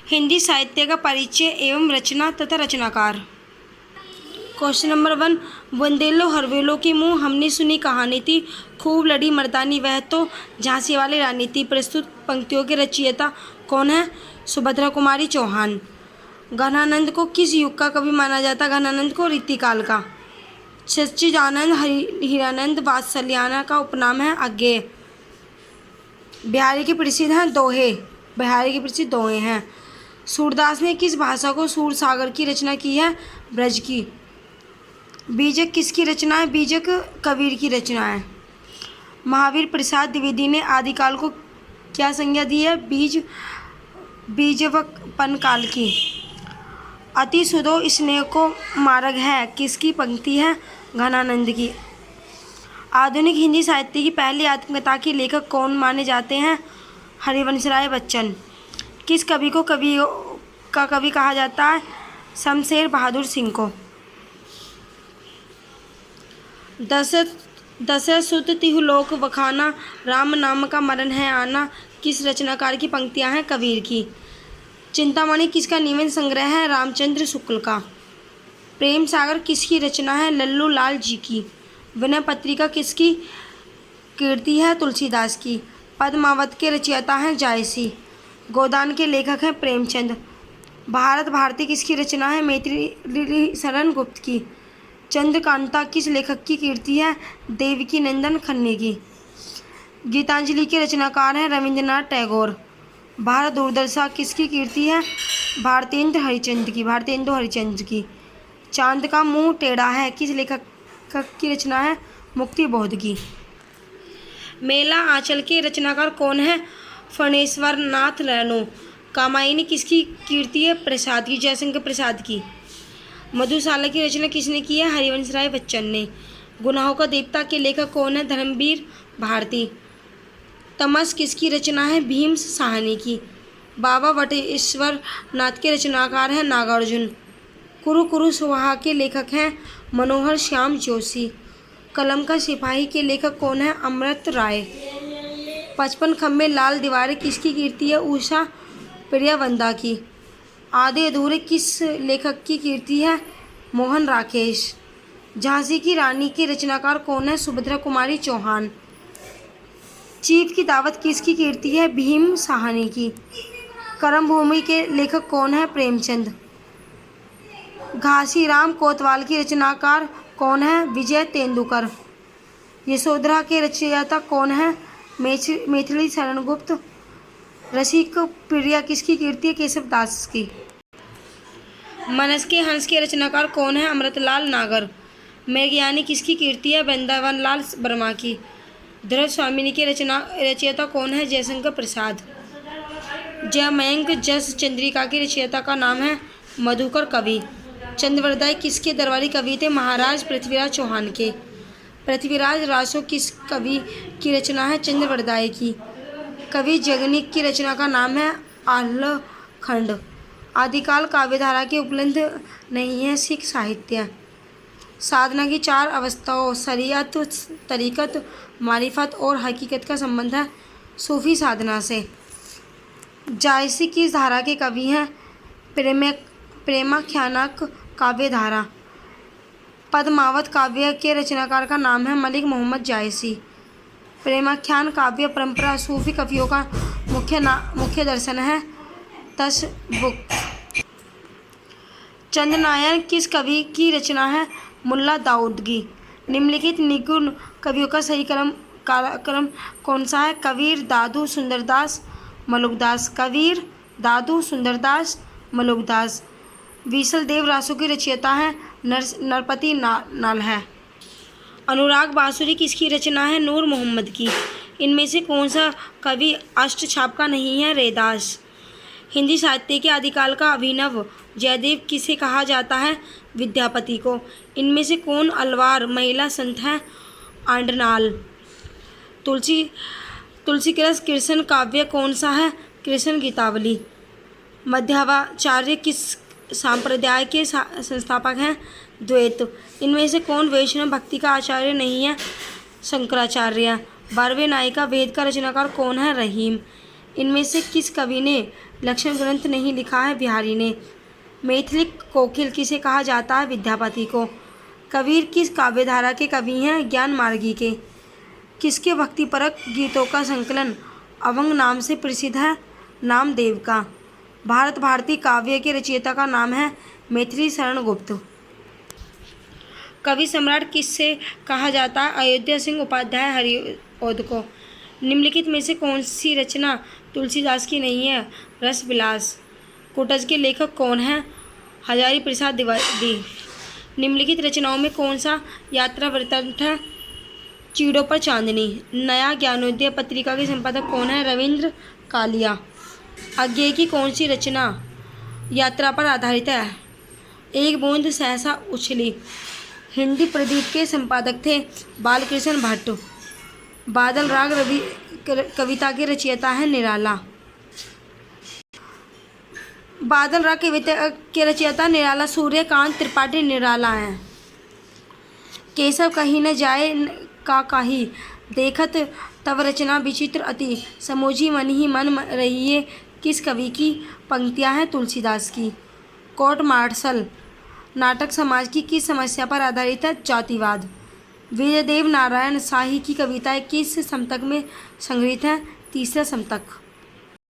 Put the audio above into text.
हिंदी साहित्य का परिचय एवं रचना तथा रचनाकार। क्वेश्चन नंबर 1, बुंदेलो हरवेलो की मुँह हमने सुनी कहानी थी, खूब लड़ी मर्दानी वह तो झांसी वाली रानी थी। प्रस्तुत पंक्तियों के रचयिता कौन है? सुभद्रा कुमारी चौहान। घनानंद को किस युग का कवि माना जाता है? घनानंद को रीतिकाल का। सच्चिदानंद हीरानंद वात्सल्यायन का उपनाम है अज्ञेय। बिहारी की प्रसिद्ध हैं दोहे। बिहारी की प्रसिद्ध दोहे हैं। सूरदास ने किस भाषा को सूरसागर की रचना की है? ब्रज की। बीजक किसकी रचना है? बीजक कबीर की रचना है। महावीर प्रसाद द्विवेदी ने आदिकाल को क्या संज्ञा दी है? बीजवपन काल की। अति सुधो स्नेह को मार्ग है किसकी पंक्ति है? घनानंद की। आधुनिक हिंदी साहित्य की पहली आत्मकथा के लेखक कौन माने जाते हैं? हरिवंशराय बच्चन। किस कवि को कवि कहा जाता है? शमशेर बहादुर सिंह को। दशरथ सुत तिहुलोक बखाना, राम नाम का मरण है आना किस रचनाकार की पंक्तियां हैं? कबीर की। चिंतामणि किसका निबंध संग्रह है? रामचंद्र शुक्ल का। प्रेम सागर किसकी रचना है? लल्लू लाल जी की। विनय पत्रिका किसकी कीर्ति है? तुलसीदास की। पद्मावत के रचयिता हैं जायसी। गोदान के लेखक हैं प्रेमचंद। भारत भारती किसकी रचना है? मैथिली शरण गुप्त की। चंद्रकांता किस लेखक की कीर्ति है? देवकी नंदन खन्ने की। गीतांजलि के रचनाकार हैं रविंद्रनाथ टैगोर। भारत दुर्दशा किसकी कीर्ति है? भारतेंद्र हरिश्चंद्र की। चांद का मुंह टेढ़ा है किस लेखक की रचना है? मुक्ति बोध की। मेला आंचल के रचनाकार कौन है? फणेश्वर नाथ रैनो। कामायनी किसकी कीर्ति है? प्रसाद की, जयशंकर प्रसाद की। मधुशाला की रचना किसने की है? हरिवंशराय बच्चन ने। गुनाहों का देवता के लेखक कौन है? धर्मवीर भारती। तमस किसकी रचना है? भीम साहनी की। बाबा वटेश्वर नाथ के रचनाकार हैं नागार्जुन। कुरु कुरु सुहा के लेखक हैं मनोहर श्याम जोशी। कलम का सिपाही के लेखक कौन है? अमृत राय। 55 खम्भे लाल दीवारें किसकी कीर्ति है? उषा प्रियवंदा की। आधे अधूरे किस लेखक की कीर्ति है? मोहन राकेश। झांसी की रानी के रचनाकार कौन है? सुभद्रा कुमारी चौहान। चीफ की दावत किसकी कीर्ति है? भीम साहनी की। कर्मभूमि के लेखक कौन है? प्रेमचंद। घासीराम कोतवाल की रचनाकार कौन है? विजय तेंदुलकर। यशोधरा के रचयिता कौन है? मैथिली शरण गुप्त। रसिक प्रिया किसकी कीर्ति है? केशव दास की। मनस के हंस के रचनाकार कौन है? अमृतलाल नागर। मृगयानी किसकी कीर्ति है? वृंदावन लाल वर्मा की। ध्रुव स्वामिनी के रचयिता कौन है? जयशंकर प्रसाद। जयमयंक जस चंद्रिका की रचयिता का नाम है मधुकर कवि। चंद्रवरदाई किसके दरबारी कवि थे? महाराज पृथ्वीराज चौहान के। पृथ्वीराज रासो किस कवि की रचना है? चंद्रवरदाई की। कवि जगनिक की रचना का नाम है आल्हखंड। आदिकाल काव्यधारा के उपलब्ध नहीं है सिख साहित्य। साधना की 4 अवस्थाओं शरीयत, तरीकत, मारिफत और हकीकत का संबंध है सूफी साधना से। जायसी किस धारा के कवि हैं? प्रेमाख्यानक काव्यधारा। पद्मावत काव्य के रचनाकार का नाम है मलिक मोहम्मद जायसी। प्रेमाख्यान काव्य परंपरा सूफी कवियों का मुख्य दर्शन है तशब्बुक। चंद्रनायन किस कवि की रचना है? मुल्ला दाऊदगी। निम्नलिखित निगुण कवियों का सही क्रम कौन सा है? कबीर, दादू, सुंदरदास, मलुकदास। कबीर, दादू, सुंदरदास, मलुकदास। विसल देव रासो की रचयिता है नरपति नाल है। अनुराग बांसुरी किसकी रचना है? नूर मोहम्मद की। इनमें से कौन सा कवि अष्टछाप का नहीं है? रैदास। हिंदी साहित्य के आदिकाल का अभिनव जयदेव किसे कहा जाता है? विद्यापति को। इनमें से कौन अलवार महिला संत है? आंडनाल। तुलसीदास कृष्ण काव्य कौन सा है? कृष्ण गीतावली। मध्वाचार्य किस संप्रदाय के संस्थापक हैं? द्वैत। इनमें से कौन वैष्णव भक्ति का आचार्य नहीं है? शंकराचार्य। 12वें नायिका वेद का रचनाकार कौन है? रहीम। इनमें से किस कवि ने लक्ष्मण ग्रंथ नहीं लिखा है बिहारी ने। मैथिली कोकिल किसे कहा जाता है? विद्यापति को। कबीर किस काव्यधारा के कवि हैं? ज्ञान मार्गी के। किसके भक्तिपरक गीतों का संकलन अभंग नाम से प्रसिद्ध है? नामदेव का। भारत भारती काव्य के रचयिता का नाम है मैथिली शरण गुप्त। कवि सम्राट किससे कहा जाता है? अयोध्या सिंह उपाध्याय हरिऔध को। निम्नलिखित में से कौन सी रचना तुलसीदास की नहीं है? रस विलास। कोटज के लेखक कौन हैं? हजारी प्रसाद द्विवेदी। निम्नलिखित रचनाओं में कौन सा यात्रा वृत्तांत है? चीड़ों पर चांदनी। नया ज्ञानोदय पत्रिका के संपादक कौन है? रविंद्र कालिया। अज्ञेय की कौन सी रचना यात्रा पर आधारित है? एक बूंद सहसा उछली। हिंदी प्रदीप के संपादक थे बालकृष्ण भट्ट। बादल राग रवि कविता के रचयिता है निराला। बादल राग कविता के रचयिता निराला सूर्यकांत त्रिपाठी निराला हैं। केशव कहीं न जाए का काही, देखत तव रचना विचित्र अति, समोझी मन ही मन रहिए किस कवि की पंक्तियां हैं? तुलसीदास की। कोर्ट मार्शल नाटक समाज की किस समस्या पर आधारित है? जातिवाद। विजयदेव नारायण शाही की कविताएं किस समतक में संग्रहित हैं? तीसरा समतक।